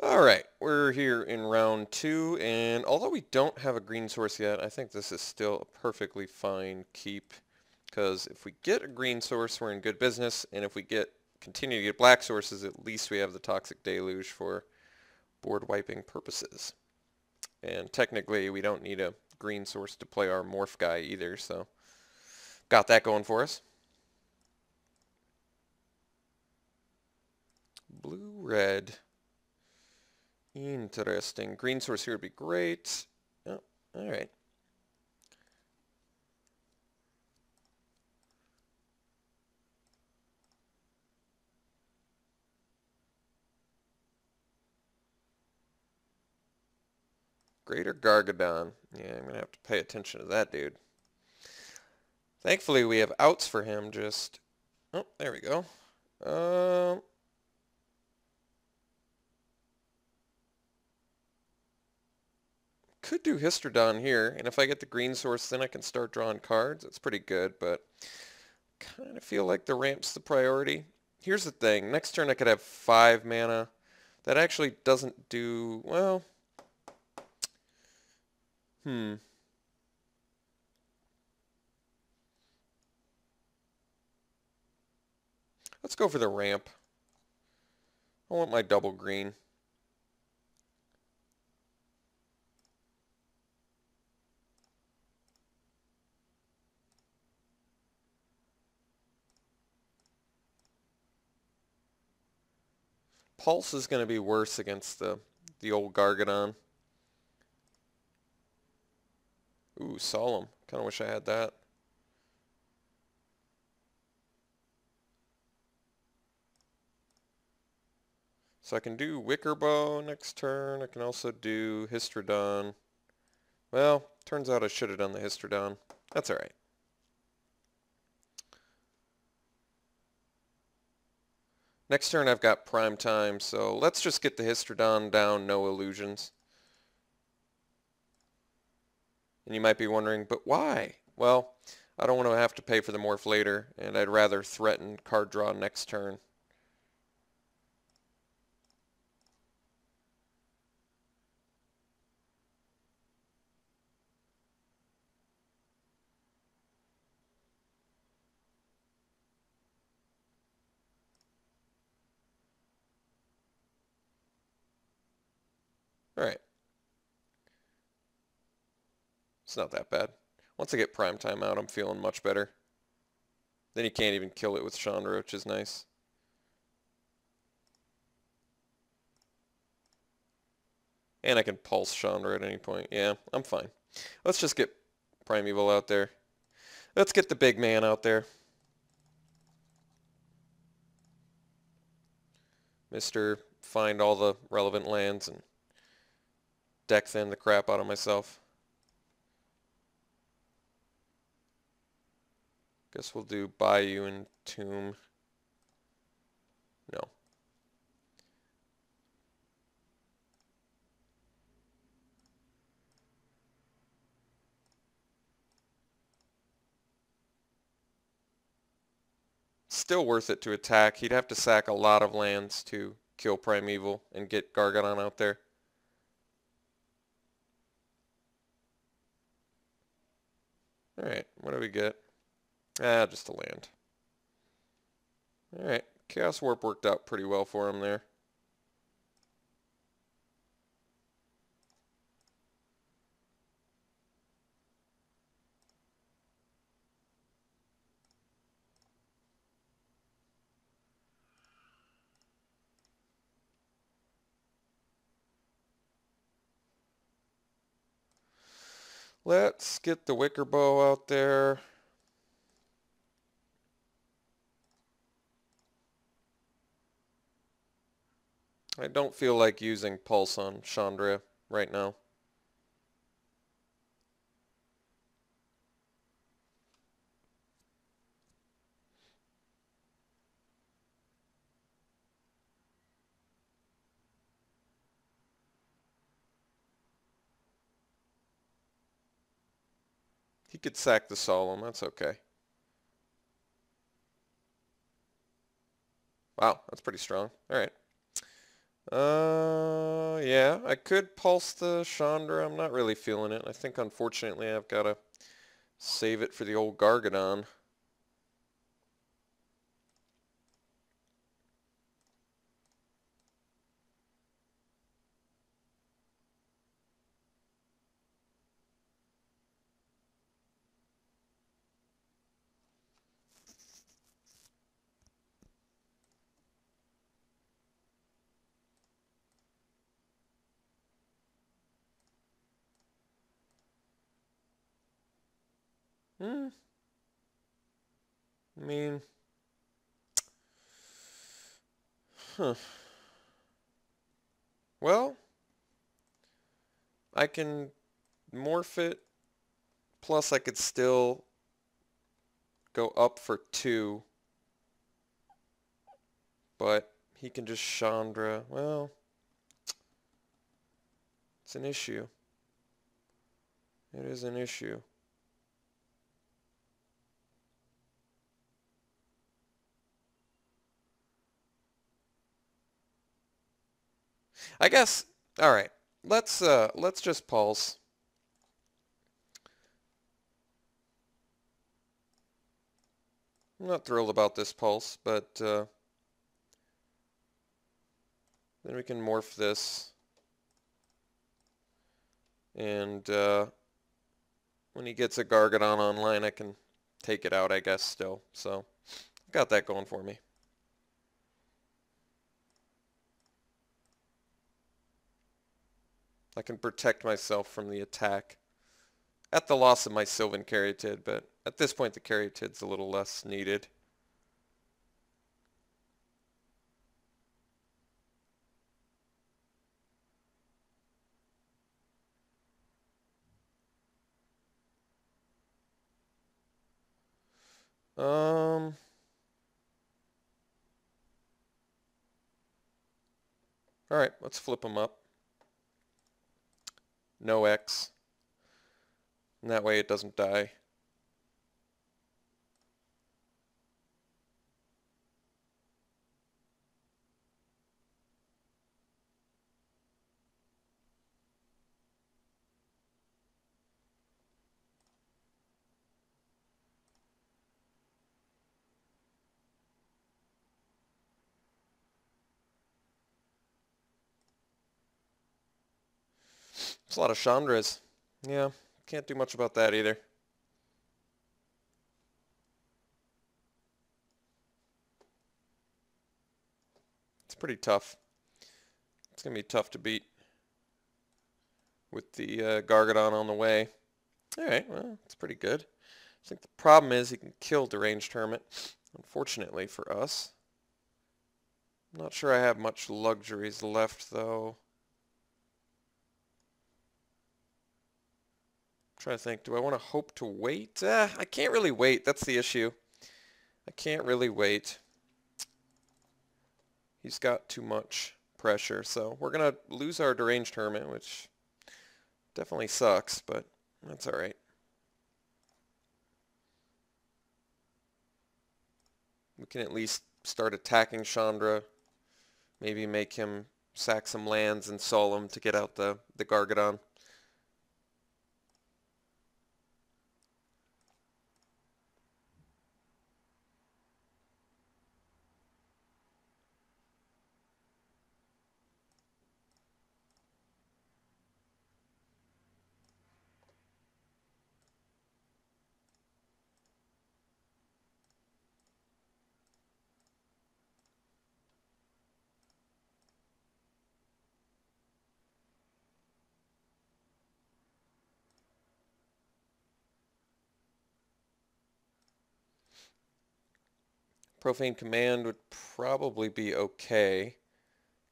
Alright, we're here in round 2, and although we don't have a green source yet, I think this is still a perfectly fine keep, because if we get a green source, we're in good business, and if we continue to get black sources, at least we have the Toxic Deluge for board wiping purposes. And technically, we don't need a green source to play our morph guy either, so got that going for us. Blue, red. Interesting. Green source here would be great. Oh, alright. Greater Gargadon. Yeah, I'm going to have to pay attention to that dude. Thankfully, we have outs for him, just... Oh, there we go. Could do Histrodon here, and if I get the green source, then I can start drawing cards. It's pretty good, but kind of feel like the ramp's the priority. Here's the thing. Next turn I could have 5 mana. That actually doesn't do... well... Let's go for the ramp. I want my double green. Pulse is going to be worse against the old Gargadon. Ooh, Solemn. Kind of wish I had that. So I can do Wickerbow next turn. I can also do Histrodon. Well, turns out I should have done the Histrodon. That's alright. Next turn I've got Prime Time, so let's just get the Histrodon down, no illusions. And you might be wondering, but why? Well, I don't want to have to pay for the morph later, and I'd rather threaten card draw next turn. Alright. It's not that bad. Once I get Prime Time out, I'm feeling much better. Then you can't even kill it with Chandra, which is nice. And I can pulse Chandra at any point. Yeah, I'm fine. Let's just get Primeval out there. Let's get the big man out there. Mr. Find all the relevant lands and deck thin the crap out of myself. Guess we'll do Bayou and Tomb. No. Still worth it to attack. He'd have to sack a lot of lands to kill Primeval and get Gargadon out there. Alright, what do we get? Ah, just a land. Alright, Chaos Warp worked out pretty well for him there. Let's get the Wickerbow out there. I don't feel like using Pulse on Chandra right now. He could sack the Solemn, that's okay. Wow, that's pretty strong. Alright. Yeah, I could pulse the Chandra. I'm not really feeling it. I think unfortunately I've got to save it for the old Gargadon. Hmm. I mean, huh. Well, I can morph it, plus I could still go up for 2, but he can just Chandra. Well, it's an issue. It is an issue. I guess, all right, let's just pulse. I'm not thrilled about this pulse, but then we can morph this. And when he gets a Gargadon online, I can take it out, I guess, still. So, got that going for me. I can protect myself from the attack at the loss of my Sylvan Caryatid, but at this point the Caryatid's a little less needed. Um, Alright, let's flip him up. No X. And that way it doesn't die. It's a lot of Chandras. Yeah, can't do much about that either. It's pretty tough. It's going to be tough to beat with the Gargadon on the way. Alright, well, it's pretty good. I think the problem is he can kill Deranged Hermit, unfortunately for us. I'm not sure I have much luxuries left, though. I'm trying to think, do I want to hope to wait? I can't really wait, that's the issue. I can't really wait. He's got too much pressure, so we're going to lose our Deranged Hermit, which definitely sucks, but that's alright. We can at least start attacking Chandra, maybe make him sack some lands and Solemn to get out the Gargadon. Profane Command would probably be okay.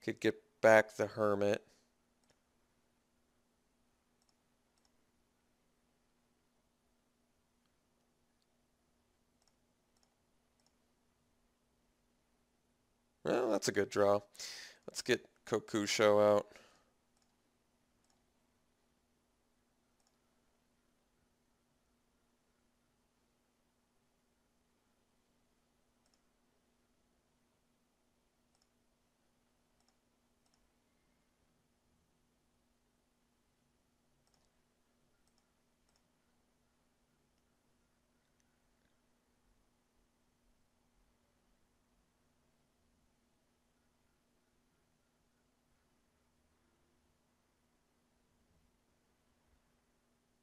Could get back the Hermit. Well, that's a good draw. Let's get Kokusho out.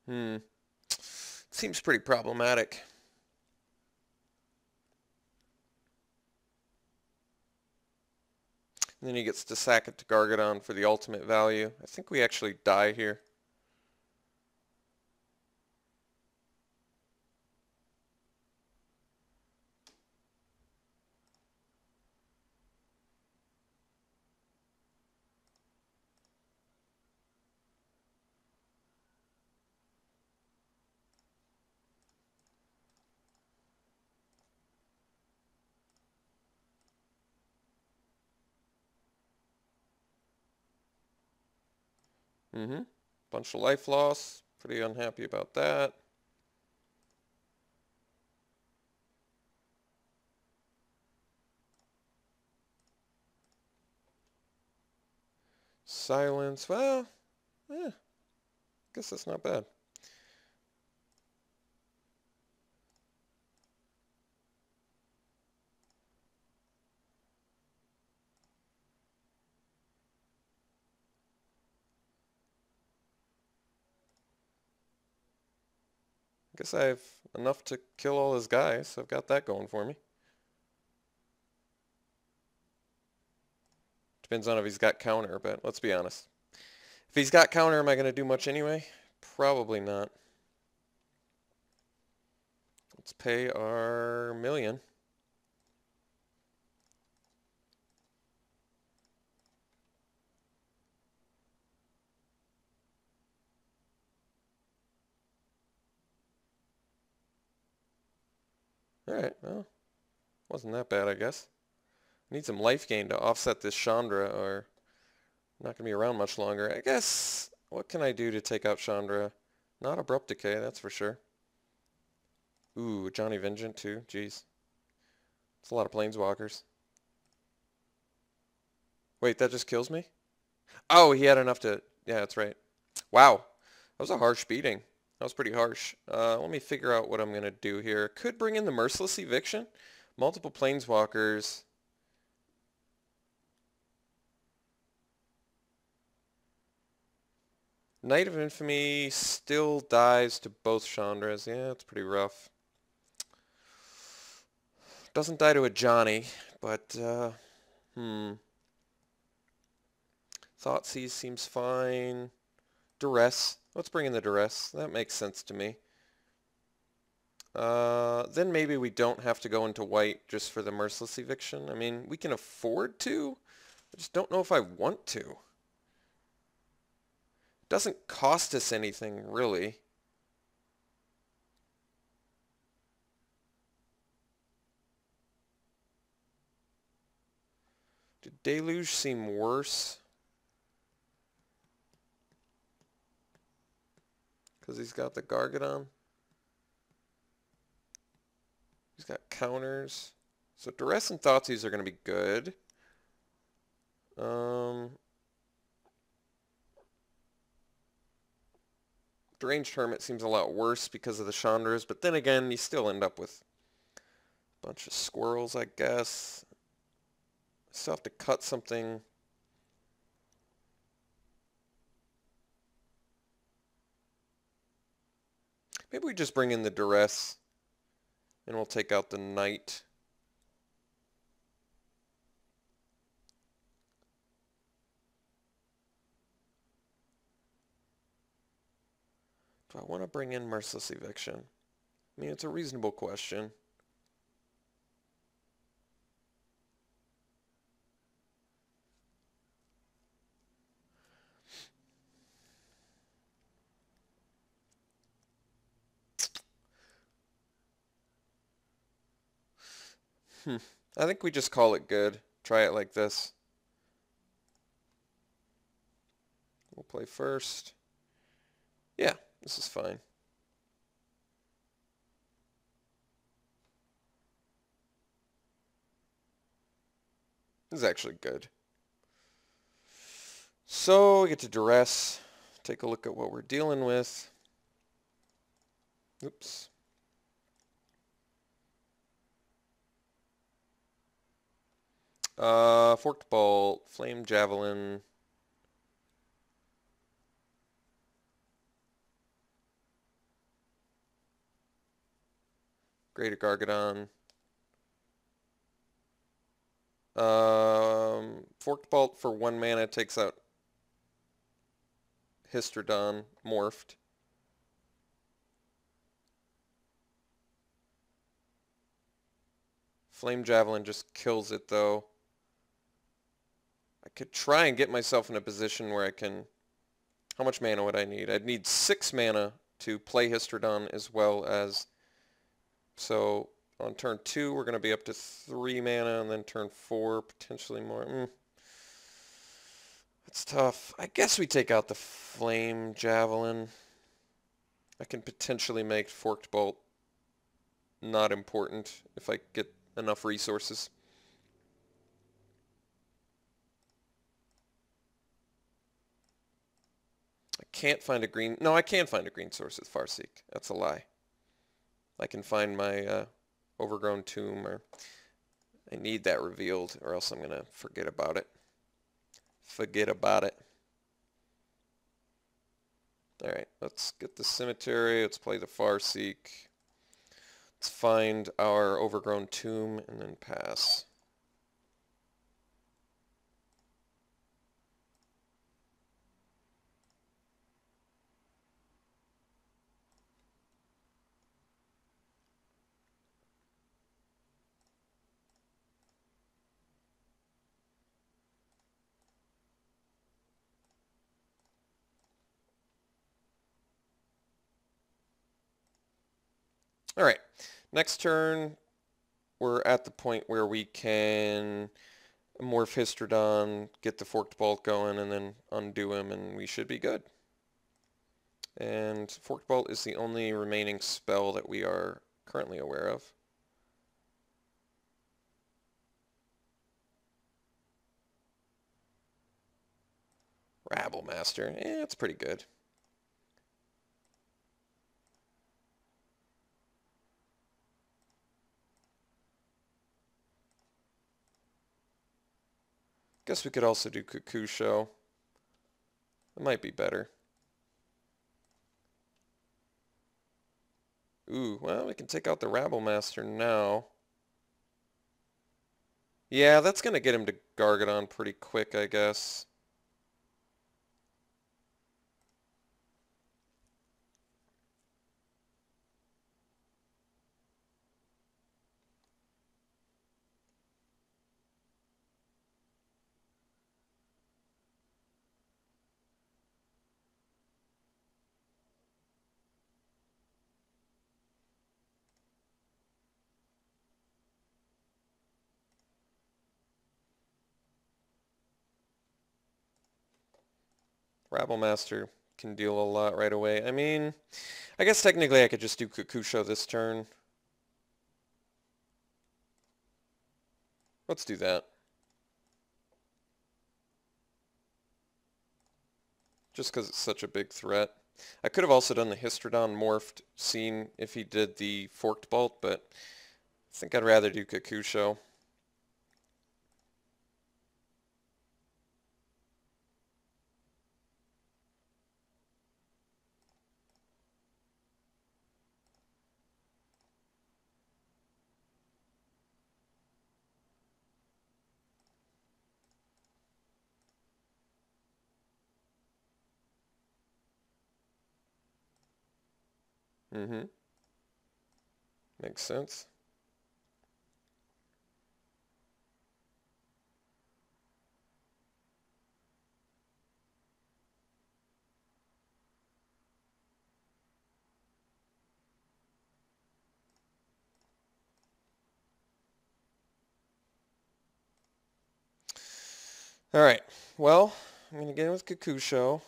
Seems pretty problematic. And then he gets to sack it to Gargadon for the ultimate value. I think we actually die here. Bunch of life loss. Pretty unhappy about that. Silence. Well, guess that's not bad. Guess I have enough to kill all his guys, so I've got that going for me. Depends on if he's got counter, but let's be honest. If he's got counter, am I going to do much anyway? Probably not. Let's pay our million. Alright, well, wasn't that bad, I guess. Need some life gain to offset this Chandra, or I'm not going to be around much longer. I guess, what can I do to take out Chandra? Not Abrupt Decay, that's for sure. Ooh, Johnny Vengeant too, jeez. It's a lot of Planeswalkers. Wait, that just kills me? Oh, he had enough to... Yeah, that's right. Wow, that was a harsh beating. That was pretty harsh. Let me figure out what I'm going to do here. Could bring in the Merciless Eviction. Multiple Planeswalkers. Knight of Infamy still dies to both Chandras. Yeah, it's pretty rough. Doesn't die to a Johnny, but, Thoughtseize seems fine. Duress. Let's bring in the Duress. That makes sense to me. Then maybe we don't have to go into white just for the Merciless Eviction. I mean, we can afford to. I just don't know if I want to. It doesn't cost us anything, really. Did Deluge seem worse? Because he's got the Gargadon. He's got counters. So Duress and Thoughtseize are going to be good. Deranged Hermit seems a lot worse because of the Chandras, but then again, you still end up with a bunch of squirrels, I guess. Still have to cut something. Maybe we just bring in the Duress, and we'll take out the Knight. Do I want to bring in Merciless Eviction? I mean, it's a reasonable question. I think we just call it good. Try it like this. We'll play first. Yeah, this is fine. This is actually good. So we get to Duress. Take a look at what we're dealing with. Oops. Forked Bolt, Flame Javelin. Greater Gargadon. Forked Bolt for 1 mana takes out Histrodon morphed. Flame Javelin just kills it though. I could try and get myself in a position where I can... How much mana would I need? I'd need 6 mana to play Histrodon as well as... So on turn 2 we're going to be up to 3 mana, and then turn 4 potentially more. That's tough. I guess we take out the Flame Javelin. I can potentially make Forked Bolt not important if I get enough resources. I can't find a green... No, I can find a green source with Farseek. That's a lie. I can find my Overgrown Tomb, or... I need that revealed, or else I'm going to forget about it. Forget about it. Alright, let's get the Cemetery. Let's play the Farseek. Let's find our Overgrown Tomb, and then pass. Alright, next turn we're at the point where we can morph Histrodon, get the Forked Bolt going, and then undo him, and we should be good. And Forked Bolt is the only remaining spell that we are currently aware of. Rabble Master, it's pretty good. Guess we could also do Kakusho. It might be better. Ooh, well, we can take out the Rabble Master now. Yeah, that's going to get him to Gargadon pretty quick, I guess. Rabble Master can deal a lot right away. I mean, I guess technically I could just do Kakusho this turn. Let's do that. Just because it's such a big threat. I could have also done the Histrodon morphed, seen if he did the Forked Bolt, but I think I'd rather do Kakusho. Mm-hmm. Makes sense. Alright, well, I'm going to get in with Kakusho.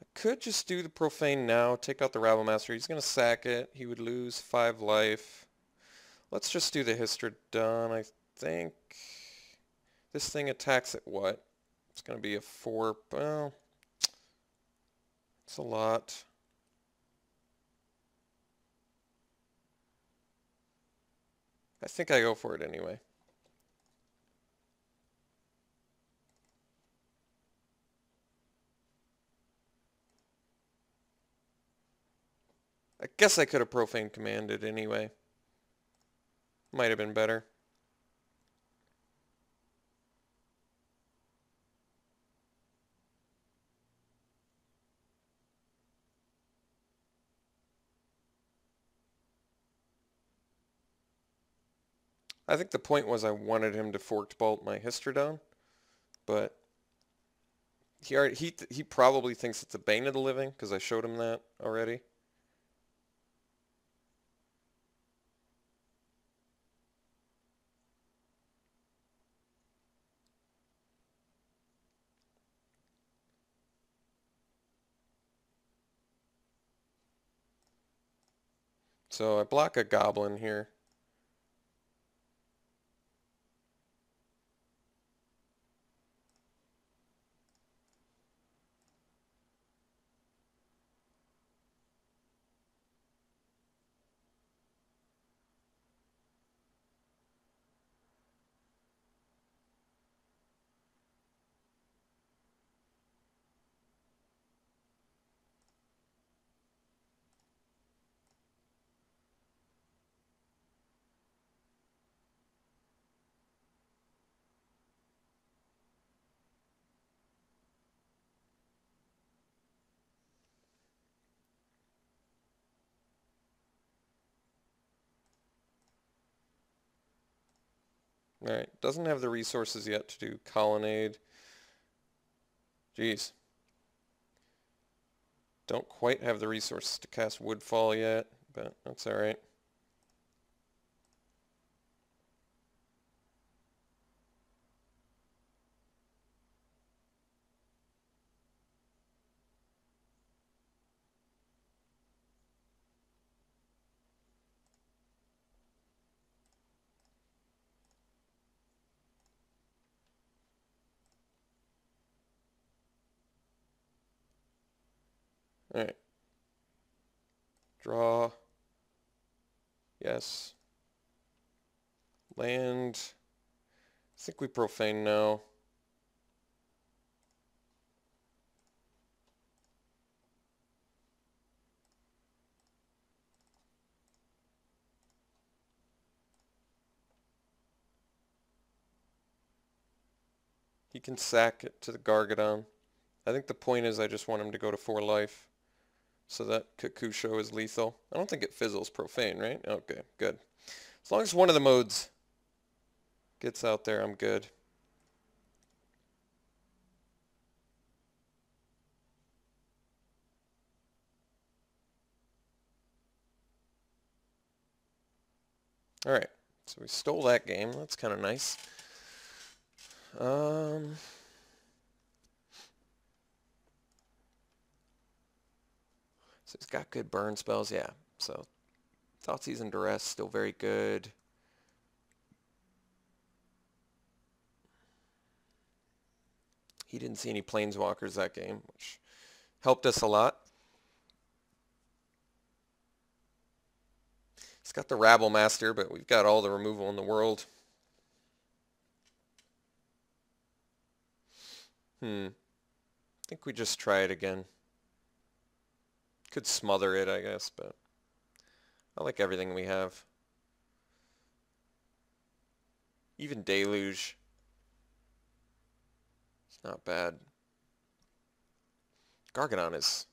I could just do the Profane now, take out the Rabble Master. He's going to sack it. He would lose 5 life. Let's just do the Histrodon, I think. This thing attacks at what? It's going to be a 4. Well, it's a lot. I think I go for it anyway. I guess I could have Profane Commanded anyway. Might have been better. I think the point was I wanted him to Forked Bolt my Histrodon, but he probably thinks it's a Bane of the Living because I showed him that already. So I block a Goblin here. Alright, doesn't have the resources yet to do Colonnade. Jeez. Don't quite have the resources to cast Woodfall yet, but that's alright. Alright. Draw. Yes. Land. I think we Profane now. He can sack it to the Gargadon. I think the point is I just want him to go to 4 life. So that Kakusho is lethal. I don't think it fizzles Profane, right? Okay, good. As long as one of the modes gets out there, I'm good. Alright, so we stole that game. That's kind of nice. So he's got good burn spells, yeah. So Thoughtseize and Duress, still very good. He didn't see any Planeswalkers that game, which helped us a lot. He's got the Rabble Master, but we've got all the removal in the world. I think we just try it again. Could smother it, I guess, but I like everything we have. Even Deluge. It's not bad. Gargadon's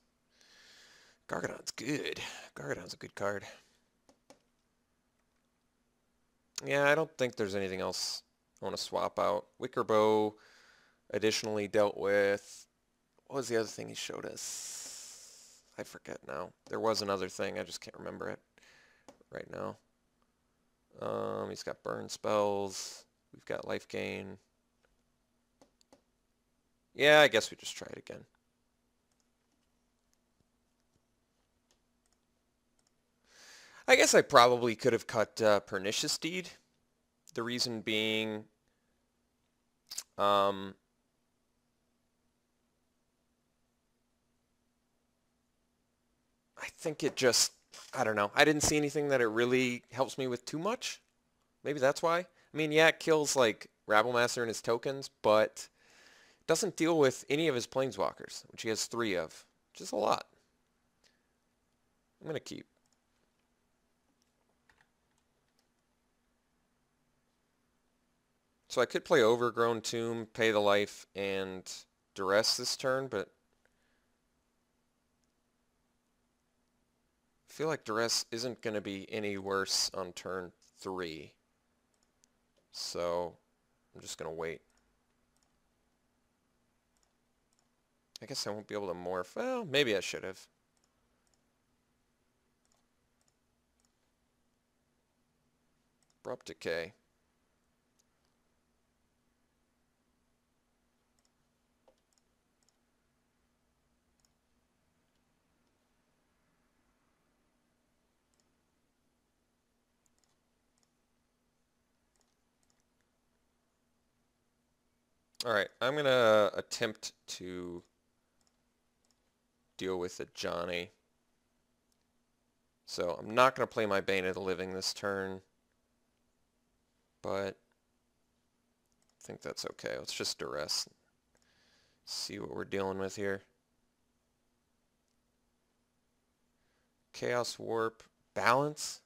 good. Gargadon's a good card. Yeah, I don't think there's anything else I want to swap out. Wickerbow additionally dealt with... What was the other thing he showed us? I forget now. There was another thing. I just can't remember it right now. He's got burn spells. We've got life gain. Yeah, I guess we just try it again. I guess I probably could have cut Pernicious Deed. The reason being... I think it just, I don't know. I didn't see anything that it really helps me with too much. Maybe that's why. I mean, yeah, it kills like Rabblemaster and his tokens, but it doesn't deal with any of his Planeswalkers, which he has 3 of, which is a lot. I'm going to keep. So I could play Overgrown Tomb, pay the life, and duress this turn, but I feel like duress isn't going to be any worse on turn 3. So I'm just going to wait. I guess I won't be able to morph. Well, maybe I should have. Abrupt Decay. Alright, I'm going to attempt to deal with a Johnny. So I'm not going to play my Bane of the Living this turn, but I think that's okay. Let's just duress. See what we're dealing with here. Chaos Warp, Balance,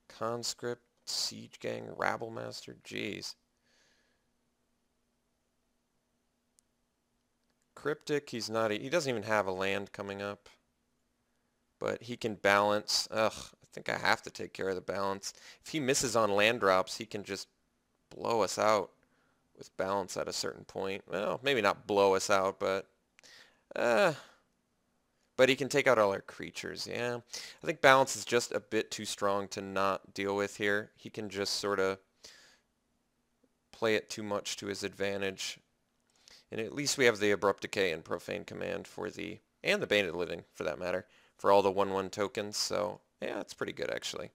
Conscript, Siege Gang, Rabble Master, jeez. Cryptic, he doesn't even have a land coming up. But he can balance. Ugh, I think I have to take care of the balance. If he misses on land drops, he can just blow us out with balance at a certain point. Well, maybe not blow us out, but he can take out all our creatures, yeah. I think balance is just a bit too strong to not deal with here. He can just sort of play it too much to his advantage. And at least we have the Abrupt Decay and Profane Command for and the Bane of the Living, for that matter, for all the 1/1 tokens. So, yeah, it's pretty good, actually.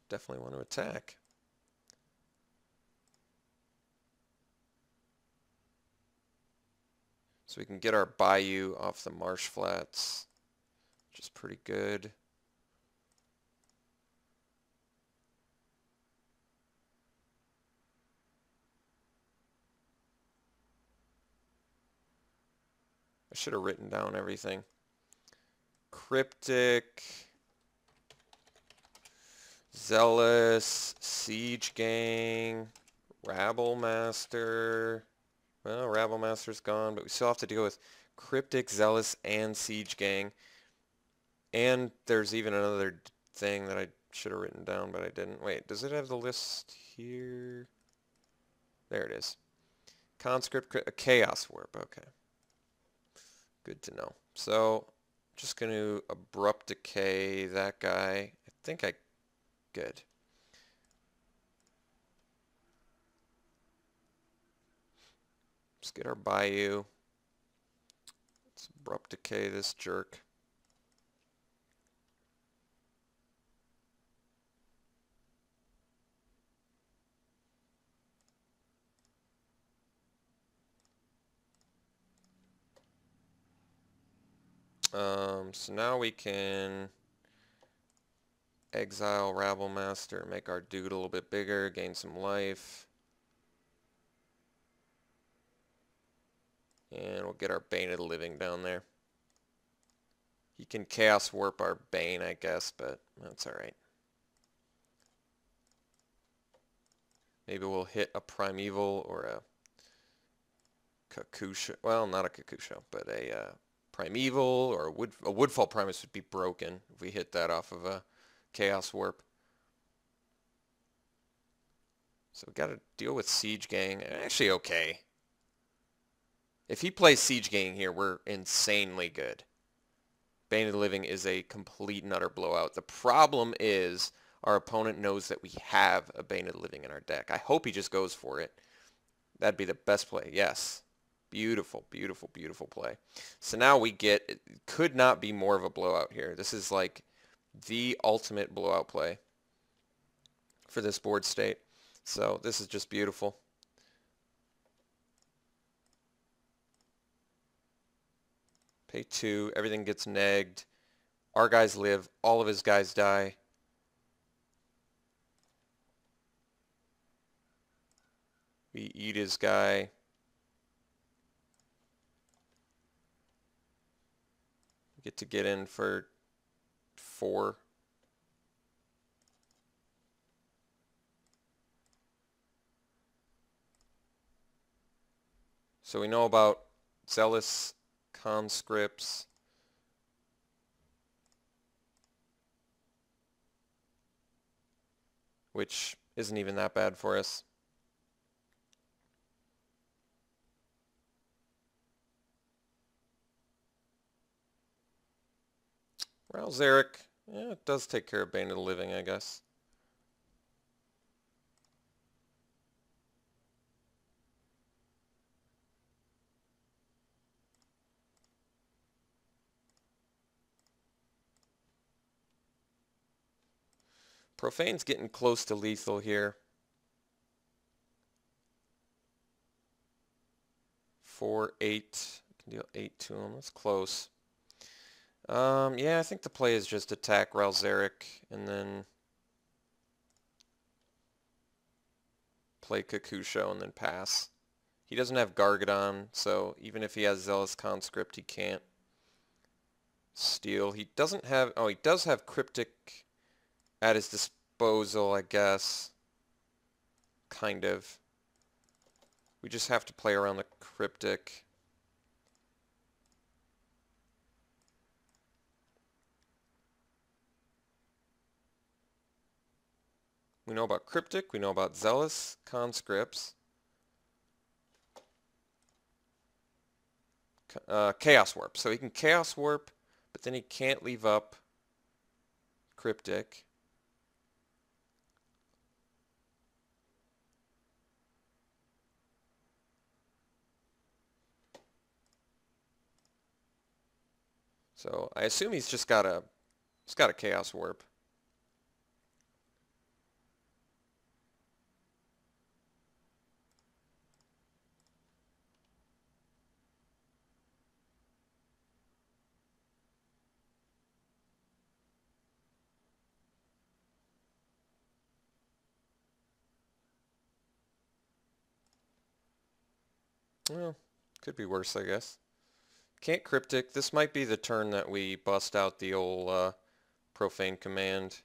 Definitely want to attack. So we can get our Bayou off the Marsh Flats, which is pretty good. I should have written down everything. Cryptic, Zealous, Siege Gang, Rabble Master. Well, Rabble Master's gone, but we still have to deal with Cryptic, Zealous, and Siege Gang. And there's even another thing that I should have written down, but I didn't. Wait, does it have the list here? There it is. Conscript, a Chaos Warp, okay. Good to know. So, just going to Abrupt Decay that guy. I think good. Let's get our Bayou. Let's Abrupt Decay this jerk. So now we can exile Rabble Master, make our dude a little bit bigger, gain some life. And we'll get our Bane of the Living down there. He can Chaos Warp our Bane, I guess, but that's alright. Maybe we'll hit a Primeval or a Kakusha. Well, not a Kakusha, but a Primeval or a Woodfall Primus would be broken if we hit that off of a Chaos Warp. So we got to deal with Siege Gang. Actually, okay. If he plays Siege Gang here, we're insanely good. Bane of the Living is a complete and utter blowout. The problem is our opponent knows that we have a Bane of the Living in our deck. I hope he just goes for it. That'd be the best play. Yes. Beautiful, beautiful, beautiful play. So now we get, it could not be more of a blowout here. This is like the ultimate blowout play for this board state. So this is just beautiful. Pay 2, everything gets negged. Our guys live, all of his guys die. We eat his guy. We get to get in for 4. So we know about zealous conscripts. Which isn't even that bad for us. Well, Zarek, yeah, it does take care of Bane of the Living, I guess. Profane's getting close to lethal here. 4, 8. Can deal 8 to him. That's close. Yeah, I think the play is just attack Ralzeric and then play Kakusho and then pass. He doesn't have Gargadon, so even if he has Zealous Conscript, he can't steal. He doesn't have... Oh, he does have Cryptic at his disposal, I guess. Kind of. We just have to play around the Cryptic. We know about Cryptic, we know about Zealous Conscripts. Chaos Warp. So he can Chaos Warp, but then he can't leave up Cryptic. So I assume he's got a Chaos Warp. Well, could be worse, I guess. Can't Cryptic. This might be the turn that we bust out the old Profane command.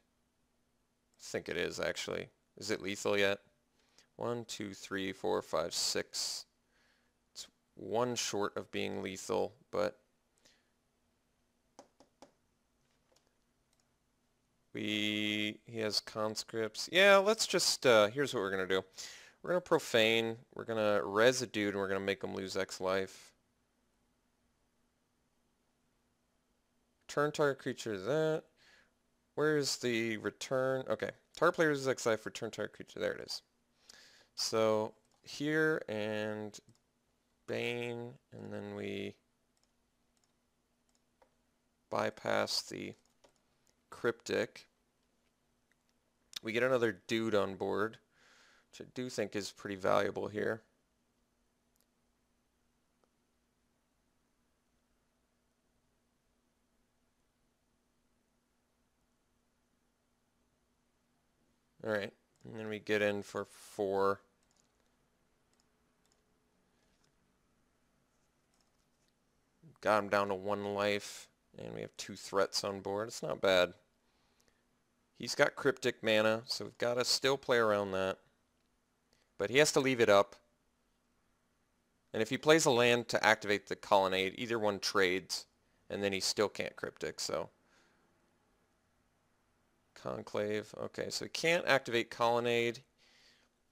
I think it is, actually. Is it lethal yet? 1, 2, 3, 4, 5, 6. It's one short of being lethal, but he has conscripts. Yeah, let's just, here's what we're going to do. We're going to Profane, we're going to res a dude, and we're going to make him lose X life. Turn target creature that. Where's the return? Okay, target player loses X life, return target creature. There it is. So here and Bane, and then we bypass the Cryptic. We get another dude on board, which I do think is pretty valuable here. Alright, and then we get in for 4. Got him down to 1 life, and we have 2 threats on board. It's not bad. He's got Cryptic mana, so we've got to still play around that. But he has to leave it up. And if he plays a land to activate the Colonnade, either one trades, and then he still can't Cryptic, so... Conclave. Okay, so he can't activate Colonnade.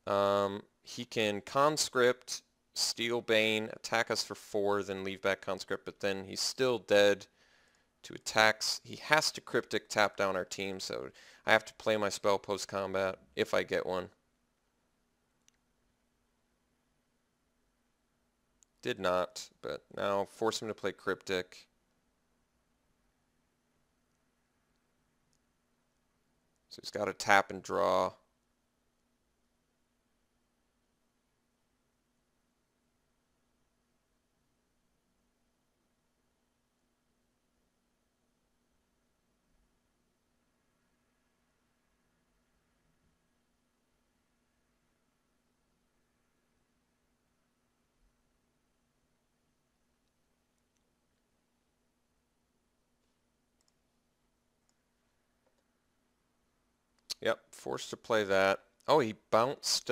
He can Conscript, steal Bane, attack us for 4, then leave back Conscript, but then he's still dead to attacks. He has to Cryptic tap down our team, so I have to play my spell post-combat if I get one. Did not, but now force him to play Cryptic. So he's got to tap and draw. Yep, forced to play that. Oh, he bounced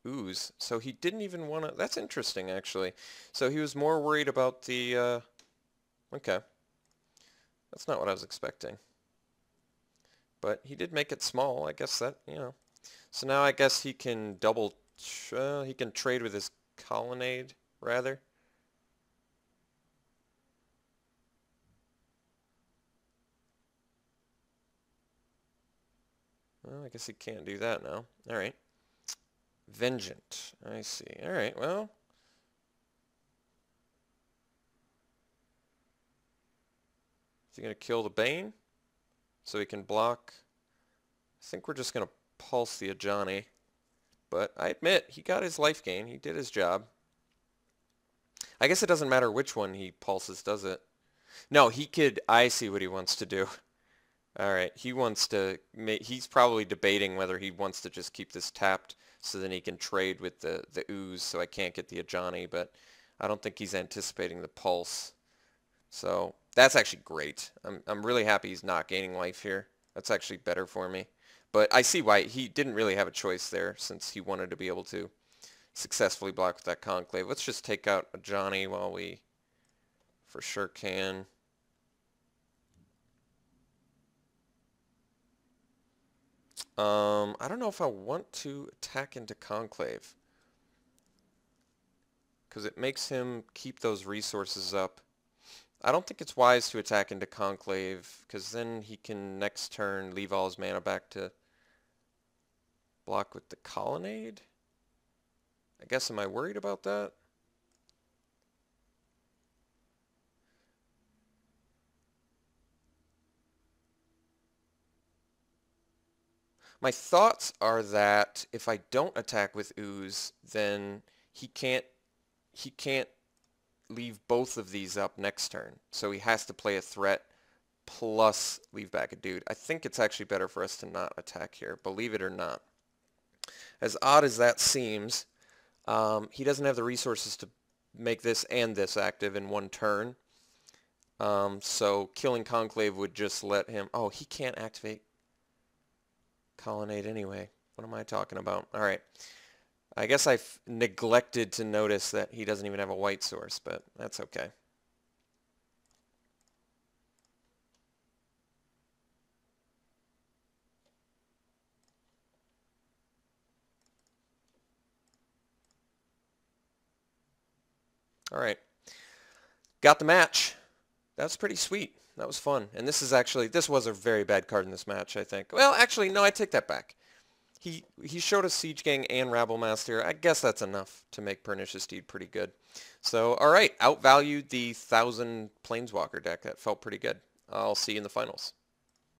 ooze. So he didn't even want to... That's interesting, actually. So he was more worried about the... Okay. That's not what I was expecting. But he did make it small. I guess that, you know. So now I guess he can he can trade with his colonnade, rather. Well, I guess he can't do that now. All right. Vengeant. I see. All right, well. Is he going to kill the Bane? So he can block. I think we're just going to pulse the Ajani. But I admit, he got his life gain. He did his job. I guess it doesn't matter which one he pulses, does it? No, he could... I see what he wants to do. All right, he wants to... He's probably debating whether he wants to just keep this tapped so then he can trade with the ooze so I can't get the Ajani, but I don't think he's anticipating the pulse. So that's actually great. I'm really happy he's not gaining life here. That's actually better for me. But I see why he didn't really have a choice there since he wanted to be able to successfully block with that Conclave. Let's just take out Ajani while we for sure can. I don't know if I want to attack into Conclave because it makes him keep those resources up. I don't think it's wise to attack into Conclave because then he can next turn leave all his mana back to block with the Colonnade. I guess, am I worried about that? My thoughts are that if I don't attack with Ooze, then he can't leave both of these up next turn. So he has to play a threat plus leave back a dude. I think it's actually better for us to not attack here, believe it or not. As odd as that seems, he doesn't have the resources to make this and this active in one turn. So killing Conclave would just let him... Oh, he can't activate Colonnade anyway. What am I talking about? All right. I guess I've neglected to notice that he doesn't even have a white source, but that's okay. All right. Got the match. That's pretty sweet. That was fun. And this was a very bad card in this match, I think. Well, actually, no, I take that back. He showed us Siege Gang and Rabble Master. I guess that's enough to make Pernicious Steed pretty good. So, all right, outvalued the 1,000 Planeswalker deck. That felt pretty good. I'll see you in the finals.